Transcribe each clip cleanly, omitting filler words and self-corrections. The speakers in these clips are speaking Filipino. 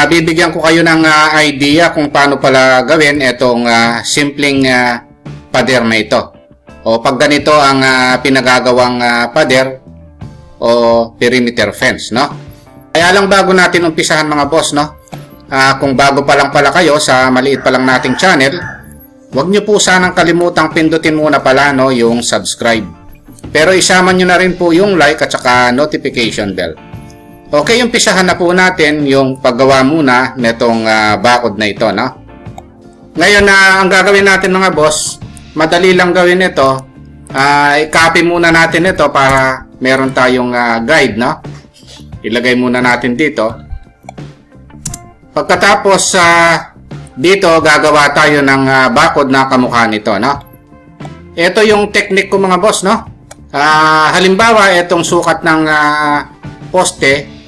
Bibigyan ko kayo ng idea kung paano pala gawin itong simpleng pader na ito. O pag ganito ang pinagagawang pader o perimeter fence, no? Kaya lang bago natin umpisahan mga boss, no? Kung bago pa lang pala kayo sa maliit pa lang nating channel, huwag nyo po sanang kalimutang pindutin muna pala, no, yung subscribe. Pero isama nyo na rin po yung like at saka notification bell. Okay, umpisahan na po natin yung paggawa muna netong bakod na ito, no? Ngayon ang gagawin natin mga boss, madali lang gawin ito. I-copy muna natin ito para meron tayong guide, no? Ilagay muna natin dito. Pagkatapos dito gagawa tayo ng bakod na kamukha nito, no? Ito yung technique ko mga boss, no? Halimbawa, itong sukat ng poste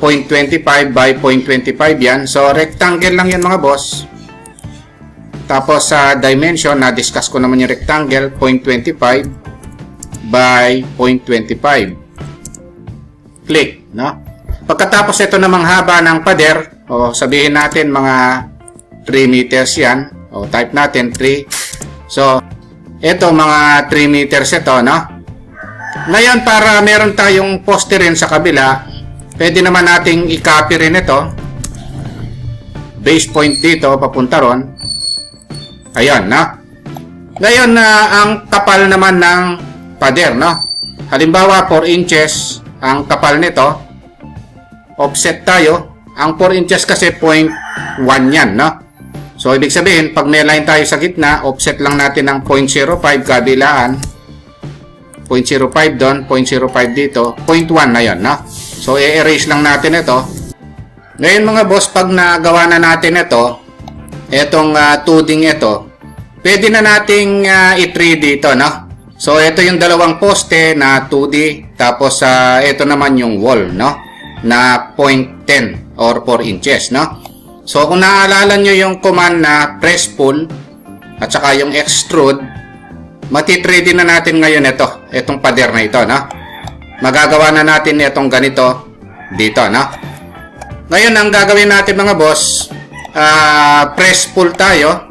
0.25 by 0.25 yan. So, rectangle lang yan mga boss. Tapos sa dimension, na-discuss ko naman yung rectangle, 0.25 by 0.25. Click, no? Pagkatapos ito namang haba ng pader, o sabihin natin mga 3 meters yan. O type natin 3. So, ito mga 3 meters ito, no? Ngayon, para meron tayong poste rin sa kabila, pwede naman nating i-copy rin ito. Base point dito, papunta ron. Ayan, no? Ngayon, ang kapal naman ng pader, no? Halimbawa, 4 inches ang kapal nito. Offset tayo. Ang 4 inches kasi 0.1 yan, no? So, ibig sabihin, pag may line tayo sa gitna, offset lang natin ng 0.05 kabilaan. 0.05 doon, 0.05 dito, 0.1 na yun, no? So, i-erase lang natin ito. Ngayon mga boss, pag nagawa na natin ito, itong 2D ito, pwede na nating i-3D dito, no? So, ito yung dalawang poste na 2D, tapos ito naman yung wall, no? Na 0.10 or 4 inches, no? So, kung naaalala nyo yung command na press pull, at saka yung extrude, mati-3D na natin ngayon itong pader na ito, no? Magagawa na natin itong ganito dito, no? Ngayon, ang gagawin natin mga boss, press pull tayo.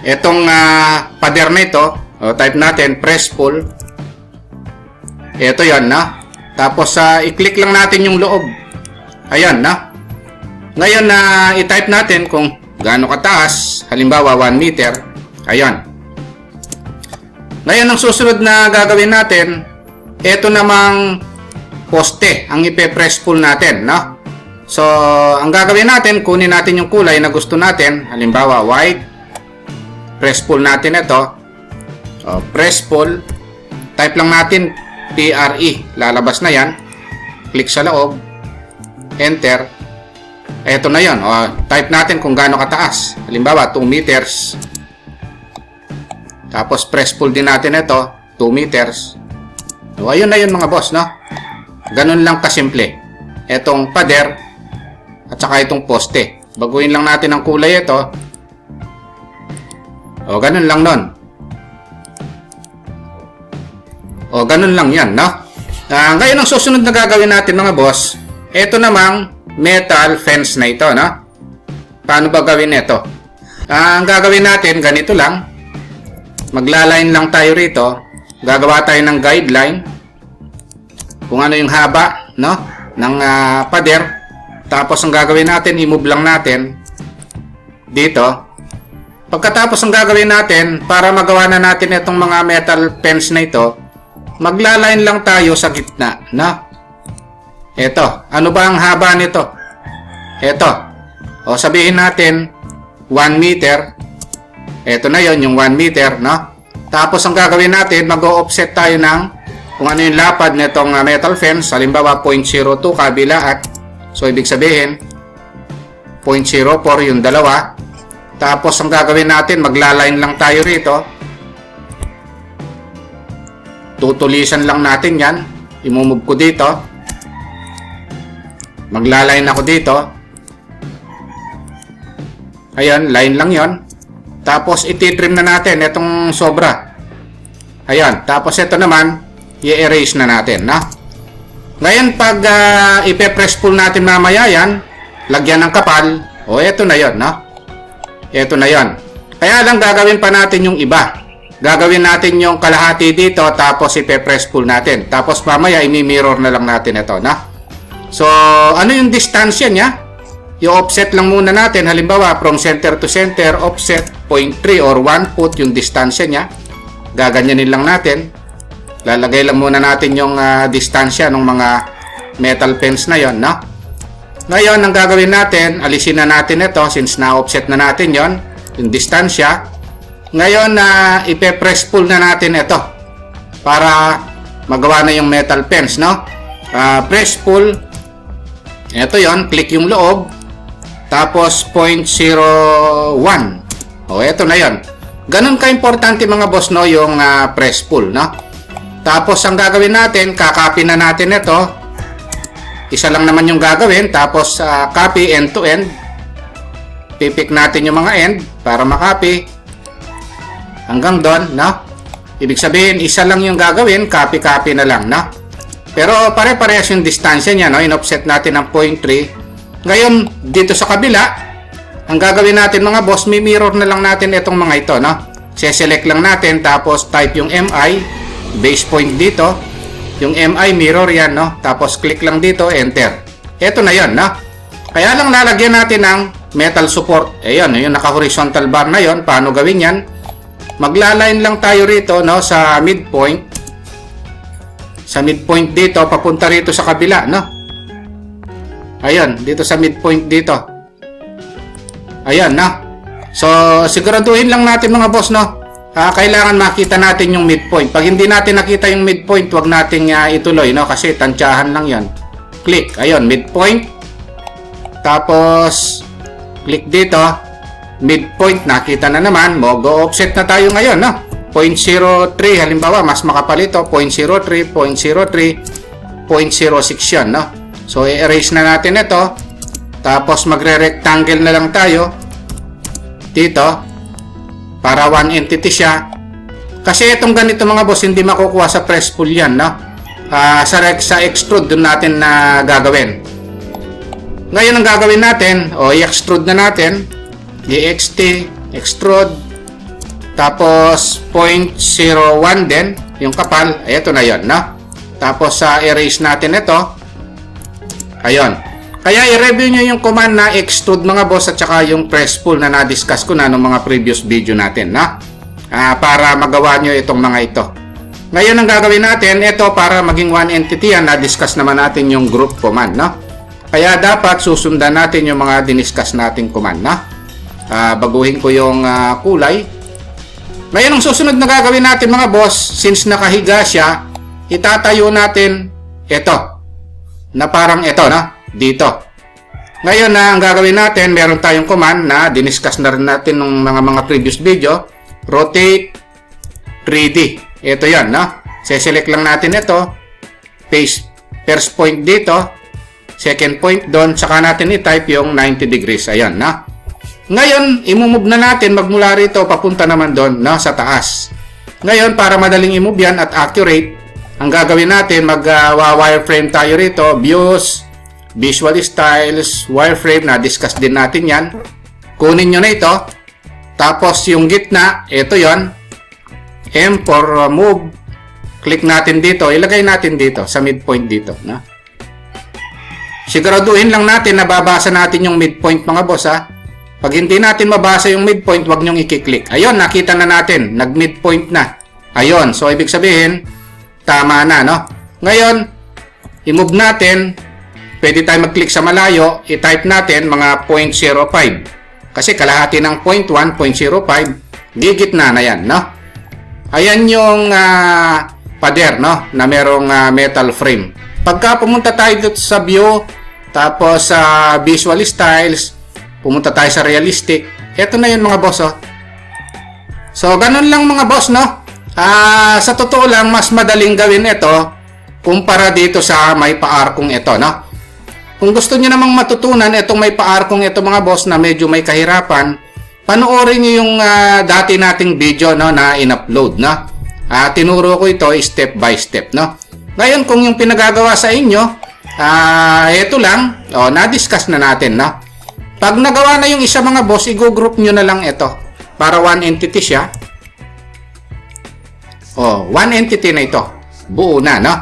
Itong pader na ito, type natin press pull. Ito yon, no? Tapos, i-click lang natin yung loob. Ayan, no? Ngayon, i-type natin kung gaano kataas. Halimbawa, 1 meter. Ayan. Ngayon, ang susunod na gagawin natin, ito namang poste ang ipe-press pull natin, no? So, ang gagawin natin, kunin natin yung kulay na gusto natin. Halimbawa, white. Press pull natin ito. Press pull. Type lang natin PRE. Lalabas na yan. Click sa loob. Enter. Ito na yun. Type natin kung gaano kataas. Halimbawa, 2 meters. Tapos, press pull din natin ito. 2 meters. So, ayun na yun mga boss, no? Ganun lang kasimple. Etong pader at saka itong poste. Baguhin lang natin ang kulay ito. O, ganun lang nun. O, ganun lang yan, no? Ngayon ang susunod na gagawin natin mga boss, ito namang metal fence na ito, no? Paano ba gawin ito? Ang gagawin natin, ganito lang. Maglaline lang tayo rito. Gagawa tayo ng guideline kung ano yung haba, no, ng pader. Tapos ang gagawin natin, i-move lang natin dito. Pagkatapos ang gagawin natin, para magawa na natin itong mga metal fence na ito, maglaline lang tayo sa gitna, no? Ito, ano ba ang haba nito? Ito. O sabihin natin 1 meter. Ito na yon, yung 1 meter, no? Tapos ang gagawin natin, mag-o-offset tayo ng kung ano yung lapad nitong metal fence. Halimbawa, 0.02 kabilaan. So, ibig sabihin, 0.04 yung dalawa. Tapos, ang gagawin natin, maglaline lang tayo rito. Tutulisan lang natin yan. I-move ko dito. Maglaline ako dito. Ayan, line lang yon. Tapos, ititrim na natin itong sobra. Ayan. Tapos, ito naman, i-erase na natin, no? Ngayon, pag ipe-press pull natin mamaya yan, lagyan ng kapal, o eto na yon, no? Eto na yon. Kaya lang gagawin pa natin yung iba. Gagawin natin yung kalahati dito, tapos ipe-press pull natin. Tapos mamaya imi-mirror na lang natin ito, no? So, ano yung distansya niya? Yung offset lang muna natin. Halimbawa, from center to center, offset 0.3 or 1 foot yung distansya niya. Gaganyanin lang natin. Lalagay lang muna natin yung distansya ng mga metal pens na yon, no? Ngayon, ang gagawin natin, alisin na natin ito since na-offset na natin yon, yung distansya. Ngayon, ipe-press pull na natin ito para magawa na yung metal pens, no? Press pull. Ito yon, click yung loob. Tapos 0.01. O, ito na yon. Ganun ka-importante mga boss, no, yung press pull, no? Tapos ang gagawin natin, kakopy na natin ito. Isa lang naman yung gagawin. Tapos copy end to end. Pipick natin yung mga end para makopy. Hanggang doon, no? Ibig sabihin, isa lang yung gagawin, copy-copy na lang, no? Pero pare-parehas yung distansya niya, no? In-offset natin ng 0.3. Ngayon, dito sa kabila, ang gagawin natin mga boss, may mirror na lang natin itong mga ito, no? Se-select lang natin, tapos type yung MI. Base point dito, yung MI mirror yan, no? Tapos click lang dito, enter. Ito na yon, no? Kaya lang lalagyan natin ng metal support. Ayun, yung naka-horizontal bar na yon. Paano gawin yan? Maglaline lang tayo rito, no? Sa midpoint. Sa midpoint dito, papunta rito sa kabila, no? Ayun, dito sa midpoint dito. Ayun, no? So, siguraduhin lang natin mga boss, no? Kailangan makita natin yung midpoint. Pag hindi natin nakita yung midpoint, wag nating ituloy, no? Kasi tansyahan lang yan. Click. Ayun, midpoint. Tapos, click dito. Midpoint, nakita na naman. Go offset na tayo ngayon, no? 0.03, halimbawa, mas makapal ito. 0.03, 0.03, 0.06 yan, no? So, i-erase na natin ito. Tapos, magre-rectangle na lang tayo. Dito. Para one entity siya. Kasi itong ganito mga boss, hindi makukuha sa press pull yan, no? Sa extrude, dun natin na gagawin. Ngayon ang gagawin natin, i-extrude na natin. DXT, extrude. Tapos 0.01 din, yung kapal. Ito na yon, no? Tapos erase natin ito. Ayun. Kaya i-review nyo yung command na extrude mga boss at saka yung press pull na na-discuss ko na ng mga previous video natin, na para magawa nyo itong mga ito. Ngayon ang gagawin natin, ito para maging one entity yan, na-discuss naman natin yung group command, no? Kaya dapat susundan natin yung mga diniscuss nating command, na baguhin ko yung kulay. Ngayon ang susunod na gagawin natin mga boss, since nakahiga siya, itatayo natin ito, na parang ito, na dito. Ngayon na ang gagawin natin, meron tayong command na diniscuss na rin natin ng mga previous video. Rotate 3D. Ito yan, no? Se-select lang natin ito. Paste first point dito. Second point doon. Saka natin i-type yung 90 degrees. Ayan, no? Ngayon, imumove na natin magmula rito papunta naman doon, no? Sa taas. Ngayon, para madaling i-move yan at accurate, ang gagawin natin, mag-wireframe tayo rito. Views, Visual Styles, Wireframe, na-discuss din natin yan. Kunin nyo na ito. Tapos yung gitna, ito yon. M for move. Click natin dito. Ilagay natin dito, sa midpoint dito. No? Siguraduhin lang natin na babasa natin yung midpoint mga boss, ha. Pag hindi natin mabasa yung midpoint, wag nyong i-click. Ayun, nakita na natin. Nag-midpoint na. Ayun, so ibig sabihin, tama na, no? Ngayon, i-move natin. Pwede tayo mag-click sa malayo, i-type natin mga 0.05. Kasi kalahati ng 0.1, 0.05, gigitna na yan, no? Ayan yung pader, no? Na merong metal frame. Pagka pumunta tayo dito sa view, tapos sa visual styles, pumunta tayo sa realistic, eto na yun mga boss, oh. So, ganun lang mga boss, no? Sa totoo lang, mas madaling gawin ito kumpara dito sa may paarkong ito, no? Kung gusto niyo namang matutunan itong may paarkong ito mga boss na medyo may kahirapan, panoorin niyo yung dati nating video, no, na in-upload, no? Tinuro ko ito step by step, no? Ngayon, kung yung pinagagawa sa inyo ito lang, na-discuss na natin, no? Pag nagawa na yung isa mga boss, i-group nyo na lang ito para one entity siya. One entity na ito. Buo na, no?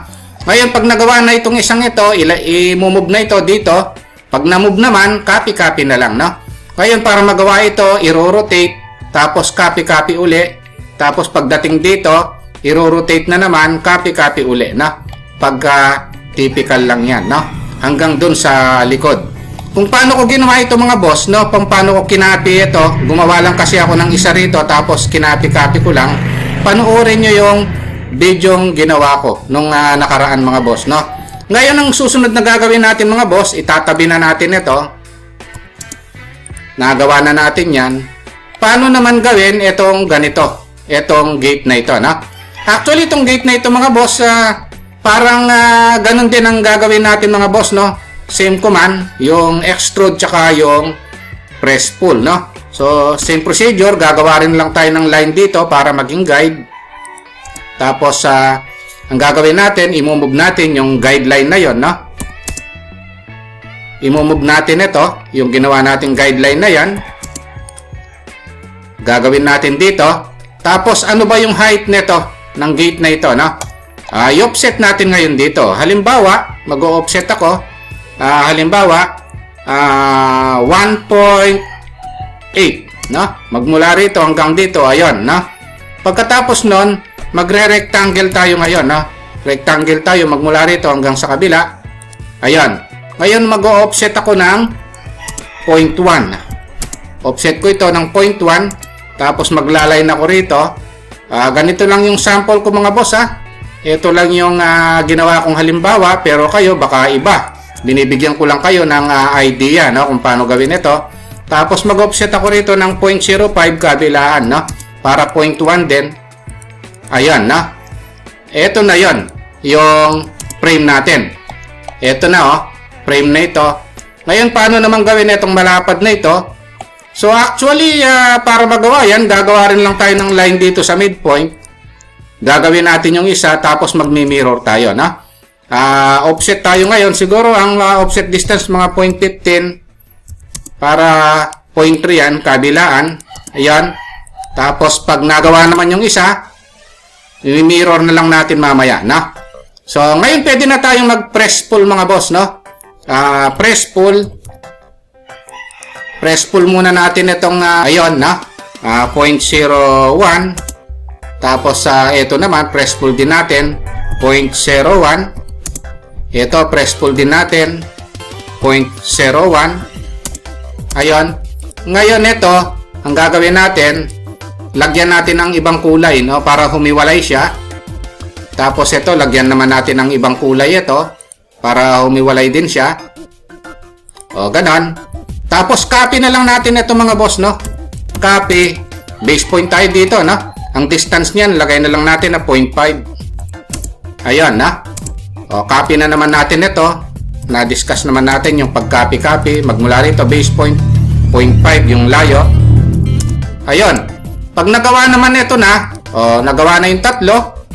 Ngayon, pag nagawa na itong isang ito, i-move na ito dito. Pag na-move naman, copy-copy na lang, no? Ngayon, para magawa ito, i-rotate, tapos copy-copy uli. Tapos pagdating dito, i-rotate na naman, copy-copy uli, no? Pagka typical lang yan, no? Hanggang dun sa likod. Kung paano ko ginawa ito mga boss, no? Kung paano ko kinapi ito, gumawa lang kasi ako ng isa rito, tapos kinapi-copy ko lang. Panoorin nyo yung videong ginawa ko nung nakaraan mga boss, no? Ngayon, ang susunod na gagawin natin mga boss, itatabi na natin ito. Nagawa na natin yan. Paano naman gawin itong ganito? Itong gate na ito, no? Actually, itong gate na ito mga boss, parang ganun din ang gagawin natin mga boss, no? Same command, yung extrude tsaka yung press pull, no? So, same procedure, gagawa rin lang tayo ng line dito para maging guide. Tapos, ang gagawin natin, i-move natin yung guideline na yon, no? I-move natin ito, yung ginawa natin guideline na yan. Gagawin natin dito. Tapos, ano ba yung height nito ng gate na ito, no? I-offset natin ngayon dito. Halimbawa, mag-o-offset ako. Halimbawa, 1.8, no? Magmula rito hanggang dito, ayun, no? Pagkatapos nun, magre-rectangle tayo ngayon, no? Rectangle tayo magmula rito hanggang sa kabila. Ayun. Ngayon, mag-o-offset ako ng 0.1. Offset ko ito ng 0.1. Tapos, maglaline ako rito. Ganito lang yung sample ko mga boss, ha? Ito lang yung ginawa kong halimbawa, pero kayo baka iba. Binibigyan ko lang kayo ng idea, no, kung paano gawin ito. Tapos mag-offset ako rito ng 0.05 kabilaan, no, para 0.1 din. Ayan, no. Ito na yon, yung frame natin. Ito na, frame na ito. Ngayon, paano naman gawin itong malapad na ito? So actually, para magawa yan, gagawa rin lang tayo ng line dito sa midpoint. Gagawin natin yung isa, tapos magmi-mirror tayo, no? Offset tayo ngayon. Siguro ang offset distance mga 0.15 para 0.3 yan, kabilaan. Ayan. Tapos pag nagawa naman yung isa, i-mirror na lang natin mamaya, no? So ngayon pwede na tayong mag-press pull mga boss, no? Press pull. Press pull muna natin itong ayun, no? 0.01. Tapos ito naman, press pull din natin 0.01. Ito, press pull din natin 0.01. Ayun. Ngayon ito, ang gagawin natin, lagyan natin ng ibang kulay, no, para humiwalay siya. Tapos ito, lagyan naman natin ng ibang kulay ito para humiwalay din siya. Ganon. Tapos copy na lang natin ito mga boss, no? Copy. Base point tayo dito, no? Ang distance niyan, lagay na lang natin na 0.5. Ayun, na. Copy na naman natin ito. Na-discuss naman natin yung pag-copy-copy. Magmula rito, base point, 0.5 yung layo. Ayun. Pag nagawa naman ito na, nagawa na yung tatlo,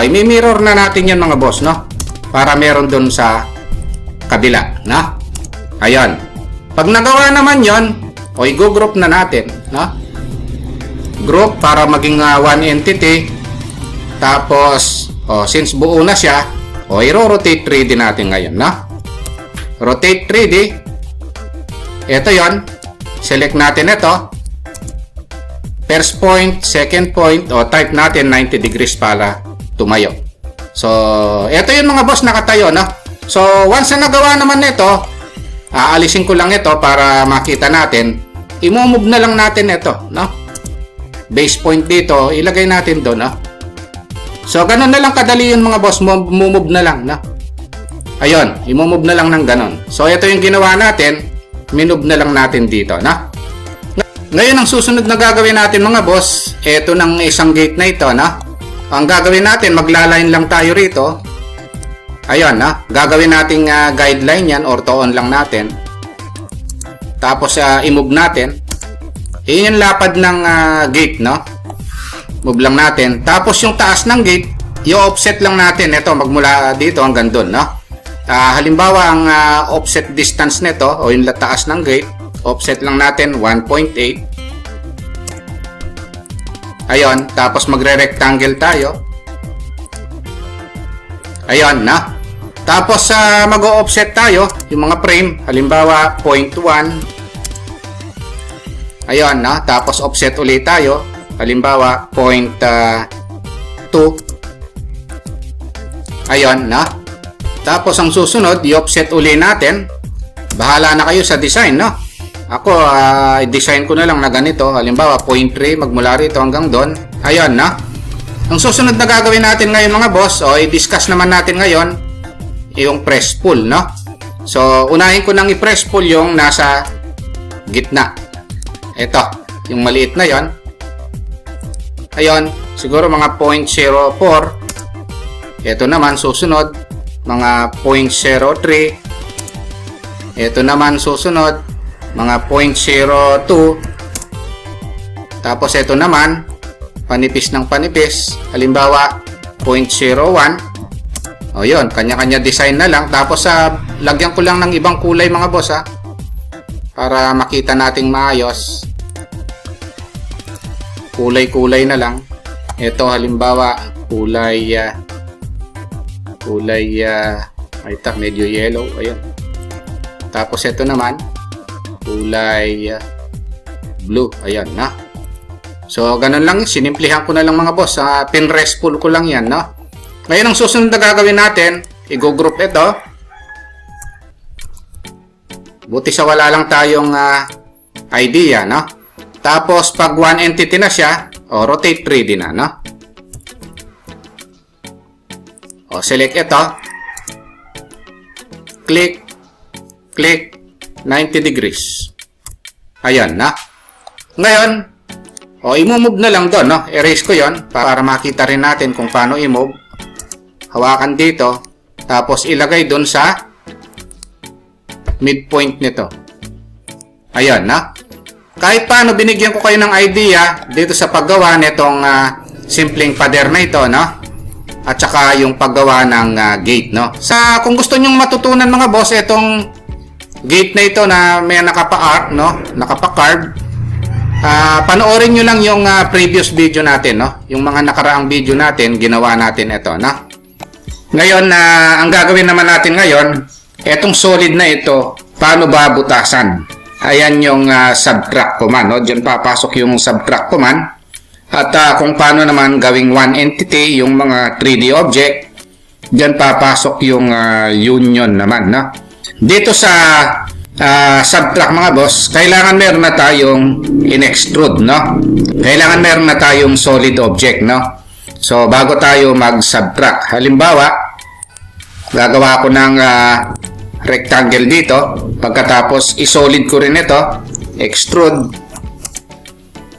i-mirror na natin yan mga boss, no? Para meron dun sa kabila, no? Ayun. Pag nagawa naman yon, i-group na natin, no? Group para maging one entity. Tapos, since buo na siya, i-rotate 3D natin ngayon, no? Rotate 3D. Ito yon. Select natin ito. First point, second point, type natin 90 degrees para tumayo. So, ito yung mga boss nakatayo, no? So, once na nagawa naman ito, aalisin ko lang ito para makita natin. I-move na lang natin ito, no? Base point dito, ilagay natin doon, no? So, ganun na lang kadali yun mga boss, move na lang, no? Ayun, i-move na lang ng ganun. So, ito yung ginawa natin, minove na lang natin dito, no? Ngayon, ang susunod na gagawin natin mga boss, ito ng isang gate na ito, no? Ang gagawin natin, maglaline lang tayo rito. Ayun, no? Gagawin nating guideline yan, ortho-on lang natin. Tapos, i-move natin. Yun yung lapad ng gate, no? Move lang natin. Tapos yung taas ng gate, i-offset lang natin. Ito, magmula dito hanggang doon, no? Halimbawa, ang offset distance nito o yung taas ng gate, offset lang natin 1.8. Ayun, tapos magre-rectangle tayo. Ayun na. Tapos mag-o-offset tayo yung mga frame, halimbawa 0.1. Ayun na, tapos offset ulit tayo, halimbawa 0.2. Ayun na. Tapos ang susunod, i-offset ulit natin. Bahala na kayo sa design, no? Ako, i-design ko na lang na ganito, halimbawa 0.3 magmula rito hanggang doon. Ayun na. Ang susunod na gagawin natin ngayon mga boss, o i-discuss naman natin ngayon, yung press pull, no? So, unahin ko nang i-press pull yung nasa gitna. Ito, yung maliit na yon. Ayun, siguro mga 0.04. Ito naman, susunod, mga 0.03. Ito naman, susunod, mga 0.02. Tapos ito naman, panipis ng panipis, halimbawa 0.01. O yun, kanya-kanya design na lang. Tapos lagyan ko lang ng ibang kulay mga boss para makita nating maayos. Kulay-kulay na lang. Ito halimbawa kulay medyo yellow. Ayun. Tapos ito naman kulay blue. Ayan na. So, ganun lang. Sinimplihan ko na lang mga boss. Pinrest pull ko lang yan, no? Ngayon, ang susunod na gagawin natin, i-group ito. Buti sa wala lang tayong idea, no? Tapos, pag one entity na siya, rotate 3D na, no? Select ito. Click. Click. 90 degrees. Ayan, na. Ngayon, i-move na lang doon, no? Erase ko yon para makita rin natin kung paano i-move. Hawakan dito, tapos ilagay doon sa midpoint nito. Ayan, na. Kahit paano, binigyan ko kayo ng idea dito sa paggawa nitong simpleng pader na ito, no? At saka yung paggawa ng gate, no? Kung gusto nyong matutunan mga boss, itong gate na ito na may nakapa-arc, no? Nakapa-carve. Panoorin nyo lang yung previous video natin, no? Yung mga nakaraang video natin, ginawa natin ito, no? Ngayon, ang gagawin naman natin ngayon, etong solid na ito, paano ba butasan? Ayan yung subtract command, no? Diyan papasok yung subtract command. At kung paano naman gawing one entity, yung mga 3D object, diyan papasok yung union naman, no? Dito sa subtract mga boss, kailangan meron na tayong in-extrude, no? Kailangan meron na tayong solid object, no? So, bago tayo mag-subtract, halimbawa, gagawa ko ng rectangle dito. Pagkatapos, isolid ko rin ito. Extrude.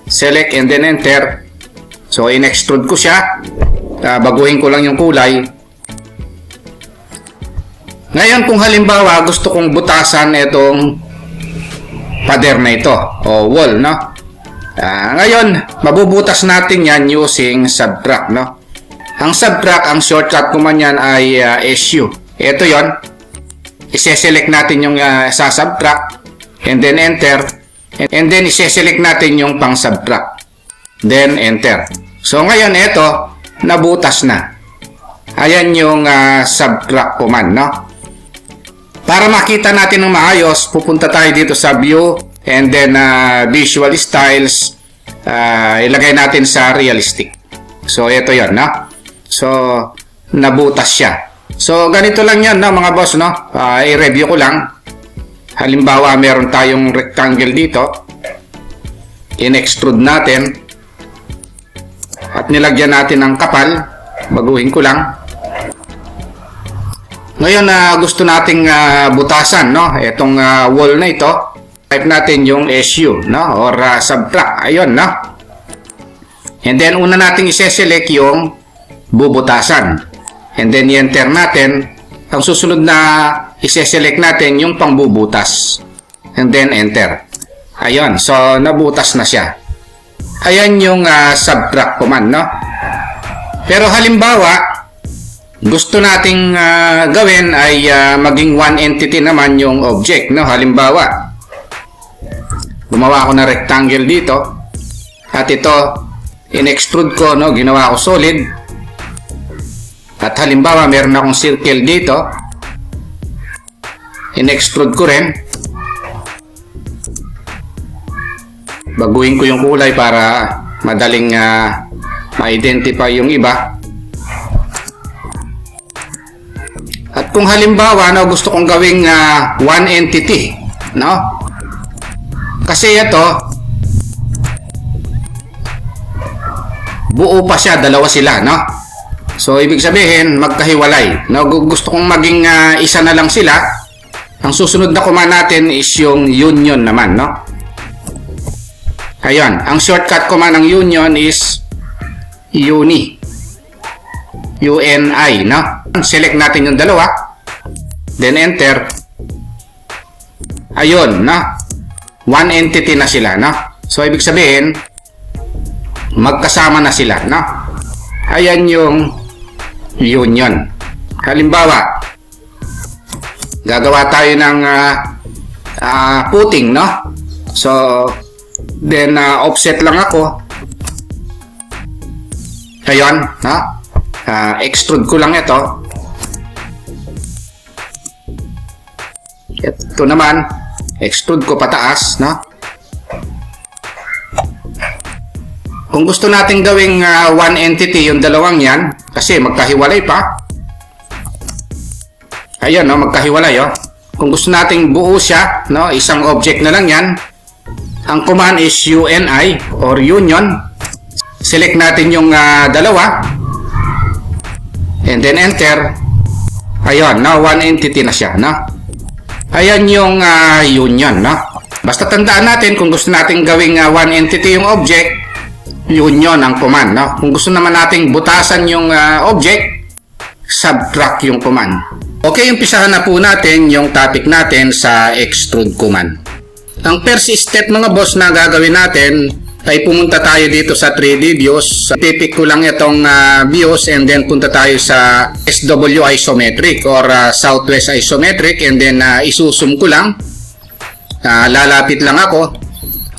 Select and then enter. So, in-extrude ko siya. Baguhin ko lang yung kulay. Ngayon, kung halimbawa gusto kong butasan itong pader na ito o wall, no? Ngayon, mabubutas natin yan using subtract, no? Ang subtract, ang shortcut command yan ay SU. Ito yon. Ise-select natin yung sa subtract and then enter. And then, ise-select natin yung pang subtract. Then, enter. So, ngayon, ito, nabutas na. Ayan yung subtract command, no? Para makita natin ng maayos, pupunta tayo dito sa view and then visual styles. Ilagay natin sa realistic. So, ito yon, no? So, nabutas siya. So, ganito lang yan, no, mga boss, no? I-review ko lang. Halimbawa, meron tayong rectangle dito. In-extrude natin. At nilagyan natin ng kapal. Baguhin ko lang. Ngayon, gusto nating butasan, no? Itong wall na ito. Type natin yung SU, no? Or subtract. Ayun, no? And then, una nating ise-select yung bubutasan. And then, i-enter natin. Ang susunod na ise-select natin yung pangbubutas. And then, enter. Ayun. So, nabutas na siya. Ayan yung subtract command, no? Pero halimbawa, gusto nating gawin ay maging one entity naman yung object, no? Halimbawa, gumawa ako ng rectangle dito at ito in-extrude ko, no? Ginawa ko solid. At halimbawa, meron akong circle dito, in-extrude ko rin. Baguhin ko yung kulay para madaling ma-identify yung iba. At kung halimbawa, no, gusto kong gawing one entity, no? Kasi ito, buo pa siya, dalawa sila, no? So, ibig sabihin, magkahiwalay. No? Gusto kong maging isa na lang sila. Ang susunod na command natin is yung union naman, no? Ayan, ang shortcut command ng union is uni. UNI, no? Select natin yung dalawa. Then enter. Ayun, no? One entity na sila, no? So, ibig sabihin, magkasama na sila, no? Ayan yung union. Halimbawa, gagawa tayo ng puting, no? So, then offset lang ako. Ayun, no? Extrude ko lang ito. Ito naman, extrude ko pataas, no? Kung gusto natin gawing one entity yung dalawang yan, kasi magkahiwalay pa. Ayun, no? Magkahiwalay, oh. Kung gusto nating buo siya, no? Isang object na lang yan. Ang command is UNI or union. Select natin yung dalawa. And then enter. Ayun, no? One entity na siya, no? Ayan yung union, no? Basta tandaan natin kung gusto nating gawing one entity yung object, union ang command, no? Kung gusto naman nating butasan yung object, subtract yung command. Okay, umpisahan na po natin yung topic natin sa extrude command. Ang first step mga boss na gagawin natin ay pumunta tayo dito sa 3D views. Pipick ko lang itong views and then punta tayo sa SW isometric or southwest isometric and then isusum ko lang. Lalapit lang ako.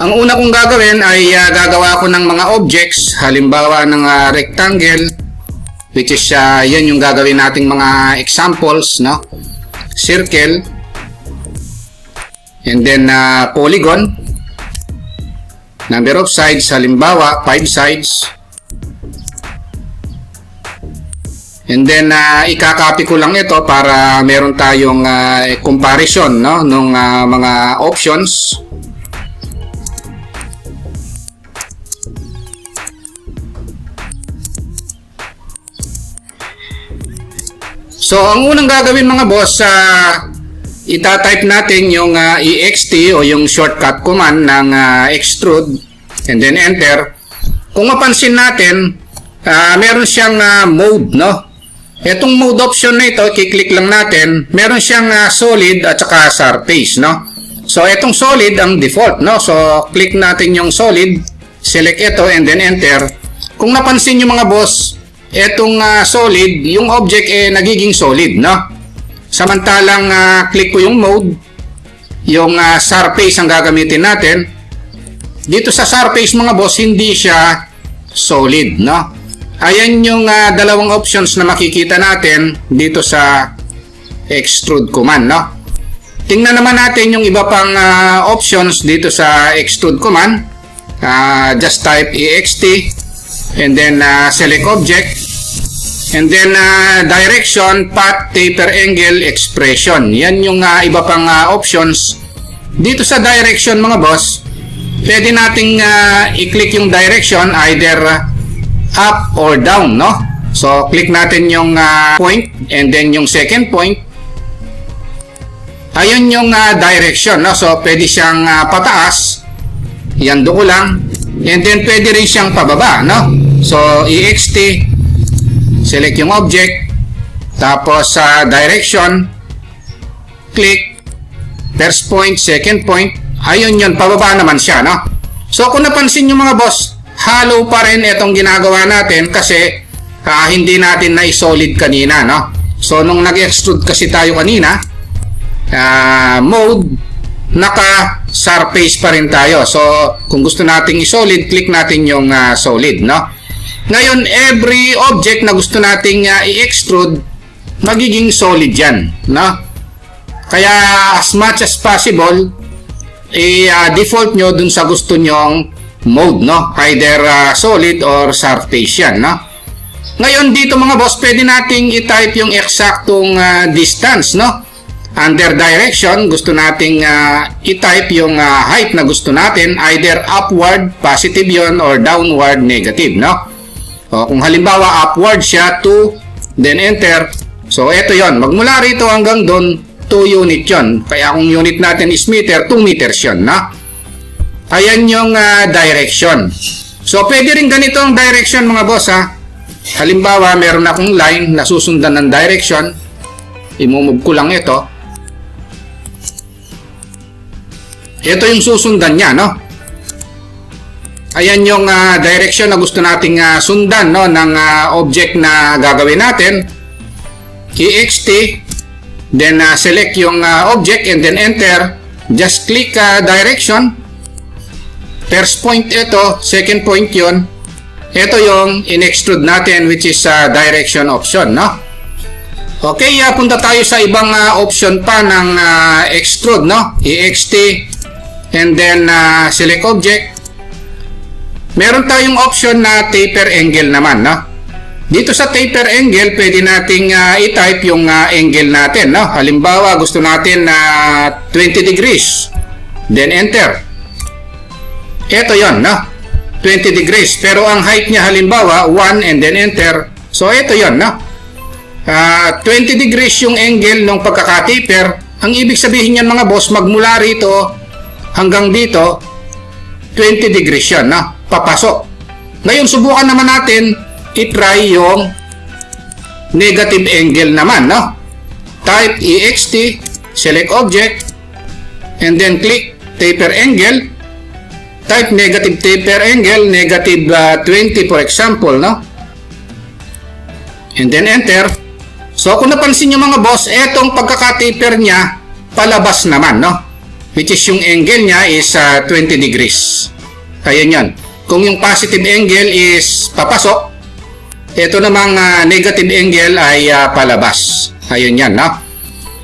Ang una kong gagawin ay gagawa ko ng mga objects, halimbawa ng rectangle, which is yan yung gagawin nating mga examples, no? Circle, and then polygon, number of sides, halimbawa 5 sides, and then ikakopy ko lang ito para meron tayong comparison, no? Nung mga options. So, ang unang gagawin mga boss, itatype natin yung EXT o yung shortcut command ng extrude and then enter. Kung mapansin natin, meron siyang mode, no? Itong mode option na ito, kiklik lang natin, meron siyang solid at saka surface, no? So, itong solid ang default, no? So, click natin yung solid, select ito and then enter. Kung napansin nyo mga boss, etong solid, yung object nagiging solid, no? Samantalang click ko yung mode, yung surface ang gagamitin natin. Dito sa surface mga boss, hindi siya solid, no? Ayan yung dalawang options na makikita natin dito sa extrude command, no? Tingnan naman natin yung iba pang options dito sa extrude command. Just type EXT and then select object and then direction, path, taper angle, expression. Yan yung iba pang options. Dito sa direction mga boss, pwede nating i-click yung direction either up or down, no? So click natin yung point and then yung second point. Ayun yung direction, no? So pwede siyang pataas, yan do ko lang, and then pwede rin siyang pababa, no? So EXT, select yung object, tapos sa direction, click, first point, second point, ayun yun, pababa naman siya, no? So kung napansin nyo mga boss, hollow pa rin itong ginagawa natin kasi hindi natin na solid kanina, no? So nung nag-extrude kasi tayo kanina, mode, naka-surface pa rin tayo. So kung gusto nating i-solid, click natin yung solid, no? Ngayon, every object na gusto nating i-extrude, magiging solid yan, no? Kaya as much as possible, i-default nyo dun sa gusto nyong mode, no? Either solid or surface yan, no? Ngayon dito mga boss, pwede nating i-type yung eksaktong distance, no? Under direction, gusto nating i-type yung height na gusto natin, either upward, positive yon, or downward, negative, no? O, kung halimbawa upward siya, 2, then enter. So ito yon, magmula rito hanggang doon, 2 unit yon. Kaya kung unit natin is meter, 2 meters yon, no? Ayan yung direction. So pwede rin ganito ang direction mga boss, ha? Halimbawa, meron akong line na susundan ng direction. I-move ko lang ito. Ito yung susundan niya, no? Ayan yung direction na gusto nating sundan, no, ng object na gagawin natin. EXT, then select yung object and then enter. Just click direction. First point ito, second point yun. Ito yung in-extrude natin, which is direction option, no? Okay, punta tayo sa ibang option pa ng extrude, no? EXT and then select object. Meron tayong option na taper angle naman, no? Dito sa taper angle, pwede nating i-type yung angle natin, no? Halimbawa, gusto natin na 20 degrees. Then enter. Ito yon, no? 20 degrees. Pero ang height niya halimbawa 1 and then enter. So ito yon, no? 20 degrees yung angle ng pagkakataper. Ang ibig sabihin niyan mga boss, magmula rito hanggang dito 20 degrees yan, no? Papasok. Ngayon subukan naman natin i-try yung negative angle naman, no? Type EXT, select object and then click taper angle. Type negative taper angle, negative 20 for example, no? And then enter. So kung napansin nyo mga boss, etong pagkakataper niya, palabas naman, no? Which is yung angle niya is 20 degrees. Ayan yan. Kung yung positive angle is papasok, ito namang negative angle ay palabas. Ayun yan, no?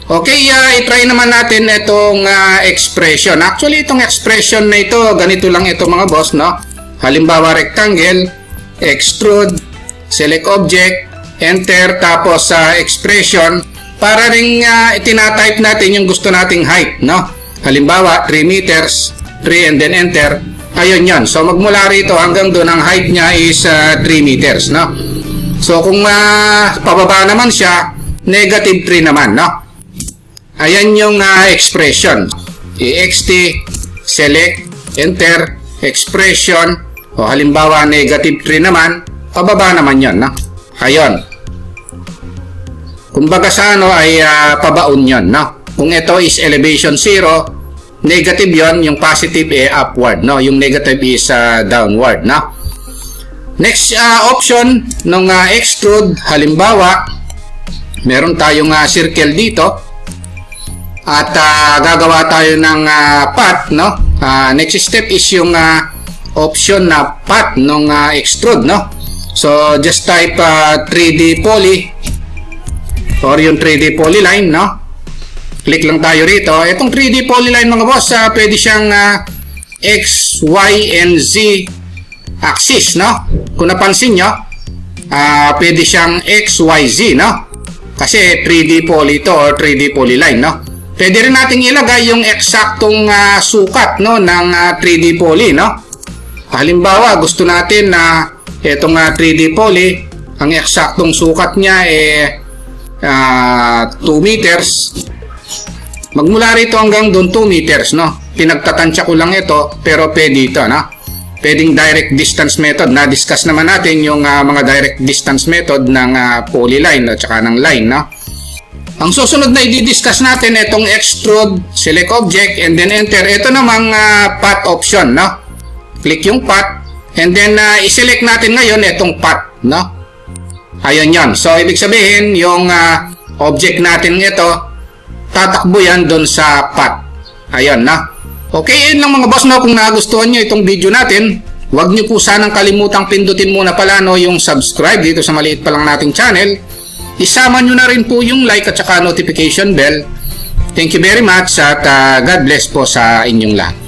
Okay, i-try naman natin itong expression. Actually, itong expression na ito, ganito lang ito mga boss, no? Halimbawa, rectangle, extrude, select object, enter, tapos expression, para ring itinatype natin yung gusto nating height, no? Halimbawa, 3 meters, 3 and then enter. Ayun yan. So, magmula rito hanggang doon, ang height niya is 3 meters, no? So, kung pababa naman siya, negative 3 naman, no? Ayan yung expression. EXT, select, enter, expression. O halimbawa, negative 3 naman, pababa naman yun, no? Ayun. Kumbaga sa ano ay pabaon yun, no? Kung ito is elevation 0, negative yon, yung positive upward, no? Yung negative is downward, no? Next option ng extrude, halimbawa, meron tayong circle dito. At gagawa tayo ng path, no? Next step is yung option na path ng extrude, no? So just type 3D poly or yung 3D polyline, no? Click lang tayo rito. Itong 3D polyline mga boss, pwede siyang X, Y, and Z axis, no? Kung napansin nyo, pwede siyang X, Y, Z, no? Kasi 3D poly ito or 3D polyline, no? Pwede rin nating ilagay yung eksaktong sukat, no, ng 3D poly, no? Halimbawa, gusto natin na itong 3D poly, ang eksaktong sukat niya 2 meters. Magmula rito hanggang doon 2 meters, no? Pinagtatansya ko lang ito, pero pwede ito, no? Pwedeng direct distance method. Na-discuss naman natin yung mga direct distance method ng polyline at saka ng line, no? Ang susunod na i-discuss natin itong extrude, select object, and then enter. Ito namang path option, no? Click yung path, and then i-select natin ngayon itong path, no? Ayun yan. So, ibig sabihin, yung object natin ito, tatakbo yan doon sa path. Ayun na. Okay, yun lang mga boss, no? Kung nagustuhan nyo itong video natin, huwag nyo po sanang kalimutang pindutin muna pala, no, yung subscribe dito sa maliit pa lang nating channel. Isama nyo na rin po yung like at saka notification bell. Thank you very much at God bless po sa inyong lahat.